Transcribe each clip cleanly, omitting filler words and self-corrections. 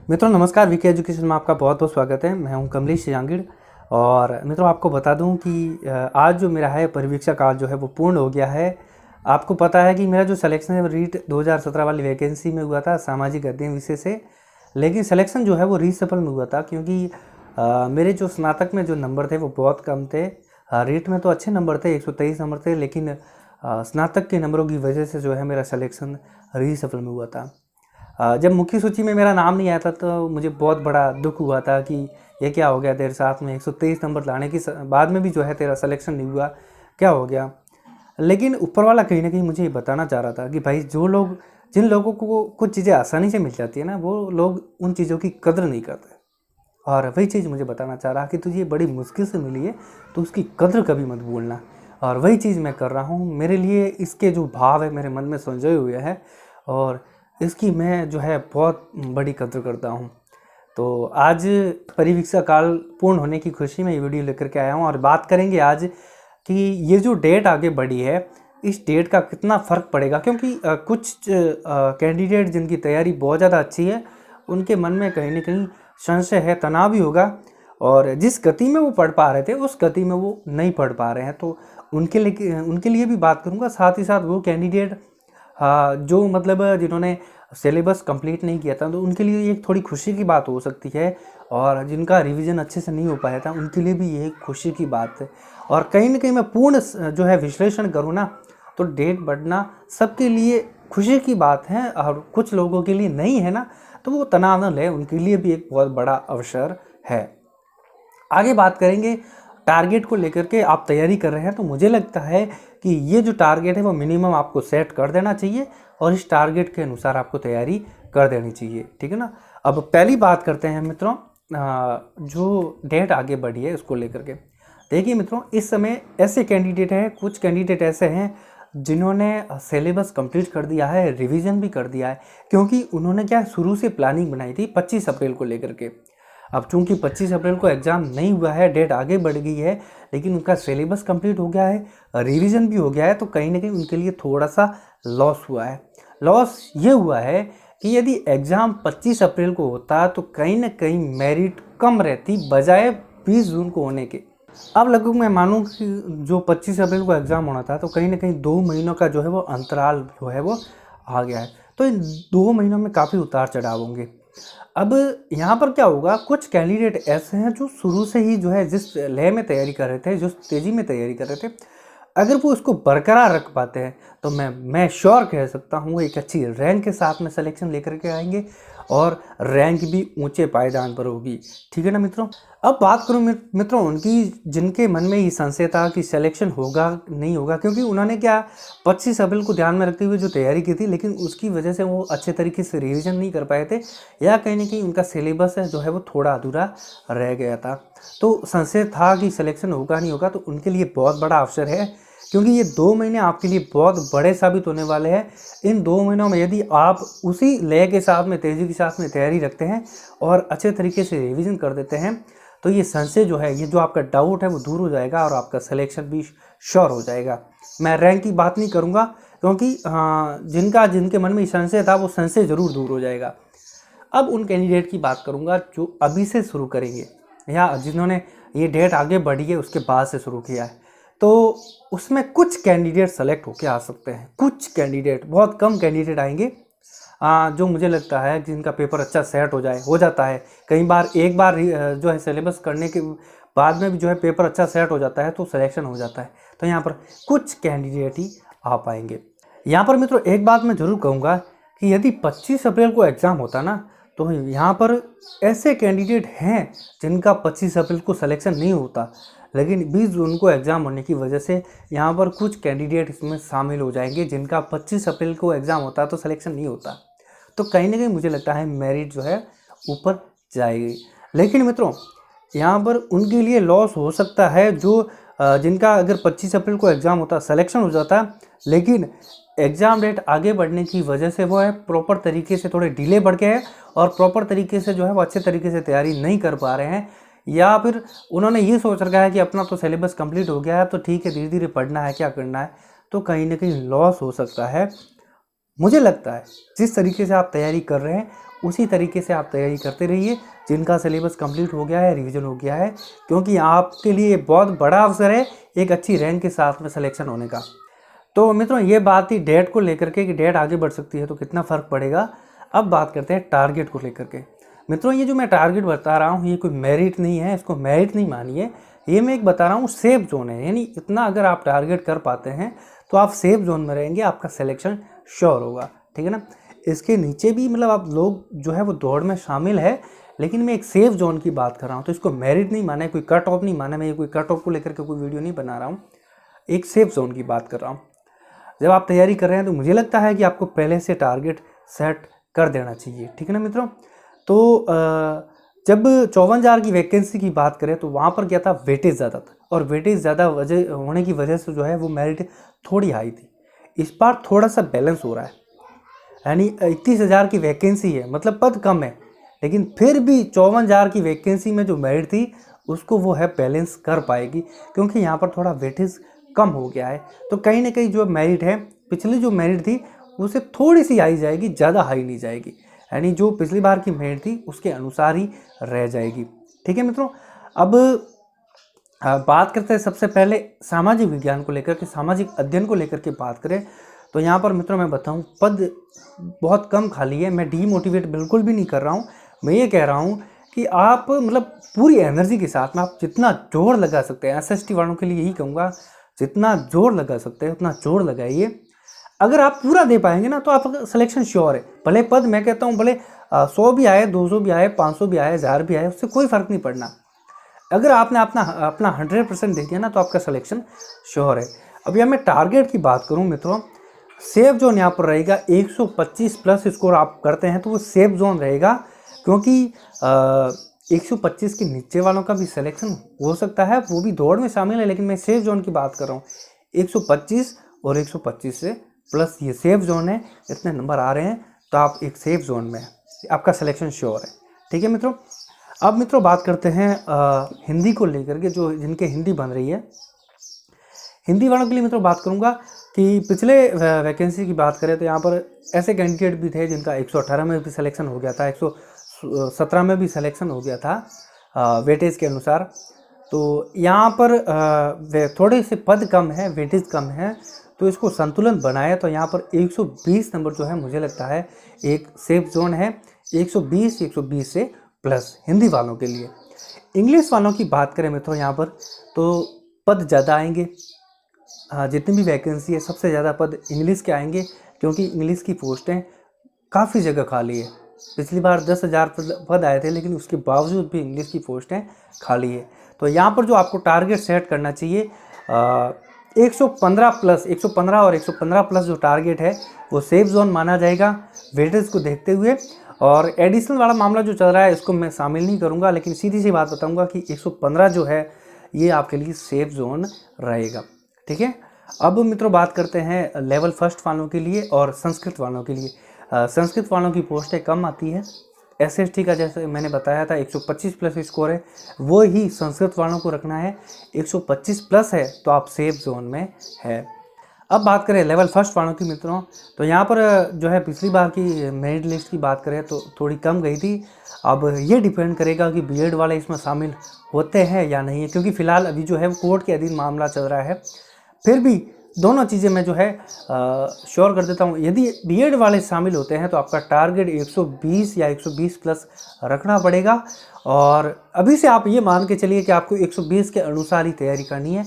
मित्रों नमस्कार, VK education में आपका बहुत बहुत स्वागत है। मैं हूं कमलेश जांगीड़। और मित्रों आपको बता दूं कि आज जो मेरा है परिवीक्षा काल जो है वो पूर्ण हो गया है। आपको पता है कि मेरा जो सिलेक्शन है वो रीट 2017 वाली वैकेंसी में हुआ था, सामाजिक अध्ययन विषय से। लेकिन सिलेक्शन जो है वो रीसफल में हुआ था क्योंकि मेरे जो स्नातक में जो नंबर थे वो बहुत कम थे। रीट में तो अच्छे नंबर थे, 123 नंबर थे, लेकिन स्नातक के नंबरों की वजह से जो है मेरा सिलेक्शन रीसफल में हुआ था। जब मुख्य सूची में मेरा नाम नहीं आया था तो मुझे बहुत बड़ा दुख हुआ था कि ये क्या हो गया, तेरे साथ में 123 नंबर लाने की बाद में भी जो है तेरा सिलेक्शन नहीं हुआ, क्या हो गया। लेकिन ऊपर वाला कहीं ना कहीं मुझे ये बताना चाह रहा था कि भाई जिन लोगों को कुछ चीज़ें आसानी से मिल जाती है ना, वो लोग उन चीज़ों की कदर नहीं करते। और वही चीज़ मुझे बताना चाह रहा कि तुझे बड़ी मुश्किल से मिली है तो उसकी कदर कभी मत भूलना। और वही चीज़ मैं कर रहा हूँ। मेरे लिए इसके जो भाव है मेरे मन में संजोए हुए हैं और इसकी मैं जो है बहुत बड़ी कदर करता हूँ। तो आज परिवीक्षा काल पूर्ण होने की खुशी में ये वीडियो लेकर के आया हूँ और बात करेंगे आज कि ये जो डेट आगे बढ़ी है, इस डेट का कितना फ़र्क पड़ेगा। क्योंकि कुछ कैंडिडेट जिनकी तैयारी बहुत ज़्यादा अच्छी है, उनके मन में कहीं ना कहीं संशय है, तनाव भी होगा। और जिस गति में वो पढ़ पा रहे थे उस गति में वो नहीं पढ़ पा रहे हैं, तो उनके लिए भी बात करूँगा। साथ ही साथ वो कैंडिडेट जो मतलब जिन्होंने सिलेबस कंप्लीट नहीं किया था तो उनके लिए एक थोड़ी खुशी की बात हो सकती है, और जिनका रिवीजन अच्छे से नहीं हो पाया था उनके लिए भी ये खुशी की बात है। और कहीं ना कहीं मैं पूर्ण जो है विश्लेषण करूँ ना, तो डेट बढ़ना सबके लिए खुशी की बात है, और कुछ लोगों के लिए नहीं है ना, तो वो तनाव न ले, उनके लिए भी एक बहुत बड़ा अवसर है। आगे बात करेंगे टारगेट को लेकर के। आप तैयारी कर रहे हैं तो मुझे लगता है कि ये जो टारगेट है वो मिनिमम आपको सेट कर देना चाहिए और इस टारगेट के अनुसार आपको तैयारी कर देनी चाहिए, ठीक है ना। अब पहली बात करते हैं मित्रों, जो डेट आगे बढ़ी है उसको लेकर के। देखिए मित्रों, इस समय ऐसे कैंडिडेट हैं, कुछ कैंडिडेट ऐसे हैं जिन्होंने सिलेबस कंप्लीट कर दिया है, रिवीजन भी कर दिया है, क्योंकि उन्होंने क्या शुरू से प्लानिंग बनाई थी 25 अप्रैल को लेकर के। अब चूंकि 25 अप्रैल को एग्ज़ाम नहीं हुआ है, डेट आगे बढ़ गई है, लेकिन उनका सिलेबस कंप्लीट हो गया है, रिवीजन भी हो गया है, तो कहीं ना कहीं उनके लिए थोड़ा सा लॉस हुआ है। लॉस ये हुआ है कि यदि एग्ज़ाम 25 अप्रैल को होता तो कहीं ना कहीं मेरिट कम रहती बजाय 20 जून को होने के। अब लगभग मैं मानूँ कि जो 25 अप्रैल को एग्ज़ाम होना था तो कहीं ना कहीं 2 महीनों का जो है वो अंतराल जो है वो आ गया है। तो इन 2 महीनों में काफ़ी उतार चढ़ाव होंगे। अब यहाँ पर क्या होगा, कुछ कैंडिडेट ऐसे हैं जो शुरू से ही जो है जिस लय में तैयारी कर रहे थे, जिस तेज़ी में तैयारी कर रहे थे, अगर वो उसको बरकरार रख पाते हैं तो मैं श्योर कह सकता हूँ एक अच्छी रैंक के साथ में सिलेक्शन लेकर के आएंगे और रैंक भी ऊंचे पायदान पर होगी, ठीक है ना मित्रों। अब बात करूँ मित्रों उनकी जिनके मन में ये संशय था कि सिलेक्शन होगा नहीं होगा, क्योंकि उन्होंने क्या 25 अप्रैल को ध्यान में रखते हुए जो तैयारी की थी, लेकिन उसकी वजह से वो अच्छे तरीके से रिवीजन नहीं कर पाए थे, या कहीं ना कहीं उनका सिलेबस है जो है वो थोड़ा अधूरा रह गया था। तो संशय था कि सिलेक्शन होगा नहीं होगा, तो उनके लिए बहुत बड़ा अवसर है, क्योंकि ये 2 महीने आपके लिए बहुत बड़े साबित होने वाले हैं। इन 2 महीनों में यदि आप उसी लय के साथ में, तेज़ी के साथ में तैयारी रखते हैं और अच्छे तरीके से रिवीजन कर देते हैं, तो ये संशय जो है, ये जो आपका डाउट है वो दूर हो जाएगा और आपका सिलेक्शन भी श्योर हो जाएगा। मैं रैंक की बात नहीं करूँगा, क्योंकि जिनके मन में संशय था वो संशय ज़रूर दूर हो जाएगा। अब उन कैंडिडेट की बात करूँगा जो अभी से शुरू करेंगे या जिन्होंने ये डेट आगे बढ़ी है उसके बाद से शुरू किया है, तो उसमें कुछ कैंडिडेट सेलेक्ट होके आ सकते हैं। कुछ कैंडिडेट, बहुत कम कैंडिडेट आएंगे जो मुझे लगता है जिनका पेपर अच्छा सेट हो जाता है। कई बार एक बार जो है सिलेबस करने के बाद में भी जो है पेपर अच्छा सेट हो जाता है तो सिलेक्शन हो जाता है। तो यहाँ पर कुछ कैंडिडेट ही आ पाएंगे। यहाँ पर मित्रों एक बात मैं ज़रूर कहूँगा कि यदि 25 अप्रैल को एग्ज़ाम होता ना, तो यहाँ पर ऐसे कैंडिडेट हैं जिनका 25 अप्रैल को सिलेक्शन नहीं होता, लेकिन 20 जून को एग्ज़ाम होने की वजह से यहाँ पर कुछ कैंडिडेट इसमें शामिल हो जाएंगे जिनका 25 अप्रैल को एग्ज़ाम होता तो सिलेक्शन नहीं होता। तो कहीं ना कहीं मुझे लगता है मेरिट जो है ऊपर जाएगी। लेकिन मित्रों यहाँ पर उनके लिए लॉस हो सकता है जो जिनका अगर 25 अप्रैल को एग्ज़ाम होता, सिलेक्शन हो जाता, लेकिन एग्ज़ाम डेट आगे बढ़ने की वजह से वो है प्रॉपर तरीके से थोड़े डिले बढ़ गए हैं और प्रॉपर तरीके से जो है वो अच्छे तरीके से तैयारी नहीं कर पा रहे हैं, या फिर उन्होंने ये सोच रखा है कि अपना तो सिलेबस कंप्लीट हो गया है तो ठीक है, धीरे धीरे पढ़ना है, क्या करना है, तो कहीं ना कहीं लॉस हो सकता है। मुझे लगता है जिस तरीके से आप तैयारी कर रहे हैं उसी तरीके से आप तैयारी करते रहिए। जिनका सिलेबस कंप्लीट हो गया है, रिवीजन हो गया है, क्योंकि आपके लिए बहुत बड़ा अवसर है एक अच्छी रैंक के साथ में सिलेक्शन होने का। तो मित्रों ये बात थी डेट को लेकर के कि डेट आगे बढ़ सकती है तो कितना फ़र्क पड़ेगा। अब बात करते हैं टारगेट को लेकर के। मित्रों ये जो मैं टारगेट बता रहा हूँ ये कोई मेरिट नहीं है, इसको मेरिट नहीं मानिए। ये मैं एक बता रहा हूँ सेफ जोन है, यानी इतना अगर आप टारगेट कर पाते हैं तो आप सेफ जोन में रहेंगे, आपका सिलेक्शन श्योर होगा, ठीक है ना। इसके नीचे भी मतलब आप लोग जो है वो दौड़ में शामिल है, लेकिन मैं एक सेफ जोन की बात कर रहा हूँ। तो इसको मेरिट नहीं माना है, कोई कट ऑफ नहीं माना, मैं ये कोई कट ऑफ को लेकर के कोई वीडियो नहीं बना रहा हूँ, एक सेफ जोन की बात कर रहा हूँ। जब आप तैयारी कर रहे हैं तो मुझे लगता है कि आपको पहले से टारगेट सेट कर देना चाहिए, ठीक है ना मित्रों। तो जब 54,000 की वैकेंसी की बात करें तो वहाँ पर क्या था, वेटेज ज़्यादा था, और वेटेज ज़्यादा वजह होने की वजह से जो है वो मेरिट थोड़ी हाई थी। इस बार थोड़ा सा बैलेंस हो रहा है, यानी 31,000 की वैकेंसी है, मतलब पद कम है, लेकिन फिर भी 54,000 की वैकेंसी में जो मेरिट थी उसको वो है बैलेंस कर पाएगी, क्योंकि यहाँ पर थोड़ा वेटेज कम हो गया है। तो कहीं ना कहीं जो मेरिट है, पिछली जो मेरिट थी उसे थोड़ी सी हाई जाएगी, ज़्यादा हाई नहीं जाएगी, यानी जो पिछली बार की मेरिट थी उसके अनुसार ही रह जाएगी, ठीक है मित्रों। अब बात करते हैं सबसे पहले सामाजिक विज्ञान को लेकर के, सामाजिक अध्ययन को लेकर के बात करें तो यहाँ पर मित्रों मैं बताऊँ पद बहुत कम खाली है। मैं डीमोटिवेट बिल्कुल भी नहीं कर रहा हूँ, मैं ये कह रहा हूँ कि आप मतलब पूरी एनर्जी के साथ में आप जितना जोर लगा सकते हैं, SST वालों के लिए यही कहूँगा, जितना जोर लगा सकते हैं उतना जोर लगाइए। अगर आप पूरा दे पाएंगे ना तो आपका सिलेक्शन श्योर है। भले पद मैं कहता हूँ भले 100 भी आए, 200 भी आए, 500 भी आए, 1000 भी आए, उससे कोई फ़र्क नहीं पड़ना। अगर आपने अपना 100% दे दिया ना तो आपका सिलेक्शन श्योर है। अभी मैं टारगेट की बात करूँ मित्रों, सेफ जोन यहाँ पर रहेगा 125 प्लस स्कोर आप करते हैं तो वो सेफ जोन रहेगा, क्योंकि 125 के नीचे वालों का भी सिलेक्शन हो सकता है, वो भी दौड़ में शामिल है, लेकिन मैं सेफ जोन की बात कर रहा हूँ। 125 और 125 से प्लस ये सेफ जोन है, इतने नंबर आ रहे हैं तो आप एक सेफ जोन में है, आपका सिलेक्शन श्योर है, ठीक है मित्रों। अब मित्रों बात करते हैं हिंदी को लेकर के, जो जिनके हिंदी बन रही है। हिंदी वालों के लिए मित्रों बात करूंगा कि पिछले वैकेंसी की बात करें तो यहाँ पर ऐसे कैंडिडेट भी थे जिनका 118 में भी सिलेक्शन हो गया था, 117 में भी सिलेक्शन हो गया था वेटेज के अनुसार। तो यहाँ पर थोड़े से पद कम है, वेटेज कम है, तो इसको संतुलन बनाए तो यहाँ पर 120 नंबर जो है मुझे लगता है एक सेफ जोन है। 120 से प्लस हिंदी वालों के लिए। इंग्लिश वालों की बात करें मित्रों यहाँ पर तो पद ज़्यादा आएंगे, जितनी भी वैकेंसी है सबसे ज़्यादा पद इंग्लिश के आएंगे, क्योंकि इंग्लिश की पोस्टें काफ़ी जगह खाली है। पिछली बार 10,000 पद आए थे, लेकिन उसके बावजूद भी इंग्लिश की पोस्टें खाली है। तो यहाँ पर जो आपको टारगेट सेट करना चाहिए 115 प्लस, 115 और 115 प्लस जो टारगेट है वो सेफ जोन माना जाएगा वेटेज को देखते हुए। और एडिशनल वाला मामला जो चल रहा है इसको मैं शामिल नहीं करूँगा, लेकिन सीधी सी बात बताऊँगा कि 115 जो है ये आपके लिए सेफ जोन रहेगा, ठीक है। अब मित्रों बात करते हैं लेवल फर्स्ट वालों के लिए और संस्कृत वालों के लिए। संस्कृत वालों की पोस्टें कम आती है, SST का जैसे मैंने बताया था 125 प्लस स्कोर है, वो ही संस्कृत वालों को रखना है। 125 प्लस है तो आप सेफ जोन में है। अब बात करें लेवल फर्स्ट वालों की मित्रों, तो यहाँ पर जो है पिछली बार की मेरिट लिस्ट की बात करें तो थोड़ी कम गई थी। अब ये डिपेंड करेगा कि बीएड वाले इसमें शामिल होते हैं या नहीं है, क्योंकि फ़िलहाल अभी जो है वो कोर्ट के अधीन मामला चल रहा है। फिर भी दोनों चीज़ें मैं जो है श्योर कर देता हूँ, यदि बीएड वाले शामिल होते हैं तो आपका टारगेट 120 या 120 प्लस रखना पड़ेगा। और अभी से आप ये मान के चलिए कि आपको 120 के अनुसार ही तैयारी करनी है,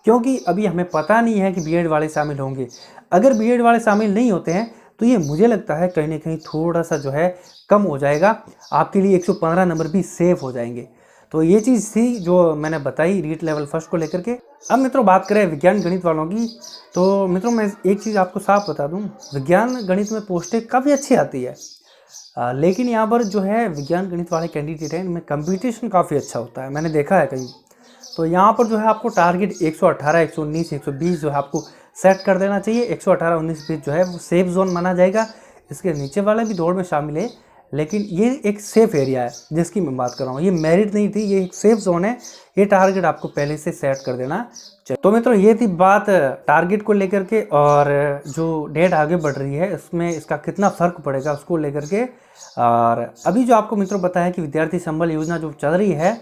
क्योंकि अभी हमें पता नहीं है कि बीएड वाले शामिल होंगे। अगर बीएड वाले शामिल नहीं होते हैं तो ये मुझे लगता है कहीं ना कहीं थोड़ा सा जो है कम हो जाएगा, आपके लिए 115 नंबर भी सेफ हो जाएंगे। तो ये चीज़ थी जो मैंने बताई रीट लेवल फर्स्ट को लेकर के। अब मित्रों बात करें विज्ञान गणित वालों की, तो मित्रों मैं एक चीज़ आपको साफ बता दूं, विज्ञान गणित में पोस्टें काफ़ी अच्छी आती है, लेकिन यहाँ पर जो है विज्ञान गणित वाले कैंडिडेट हैं इनमें कंपटीशन काफ़ी अच्छा होता है, मैंने देखा है कहीं। तो यहाँ पर जो है आपको टारगेट 118, 119, 120 जो है आपको सेट कर देना चाहिए। 118, 19, 20 जो है वो सेफ जोन माना जाएगा। इसके नीचे वाले भी दौड़ में शामिल है, लेकिन ये एक सेफ एरिया है जिसकी मैं बात कर रहा हूँ। ये मेरिट नहीं थी, ये एक सेफ जोन है। ये टारगेट आपको पहले से सेट कर देना चाहिए। तो मित्रों ये थी बात टारगेट को लेकर के, और जो डेट आगे बढ़ रही है इसमें इसका कितना फ़र्क पड़ेगा उसको लेकर के। और अभी जो आपको मित्रों बताया कि विद्यार्थी संबल योजना जो चल रही है,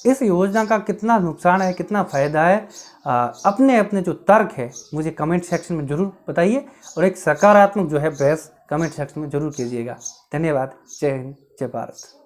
इस योजना का कितना नुकसान है, कितना फ़ायदा है, अपने अपने जो तर्क है मुझे कमेंट सेक्शन में ज़रूर बताइए, और एक सकारात्मक जो है बहस कमेंट सेक्शन में ज़रूर कीजिएगा। धन्यवाद। जय हिंद, जय भारत।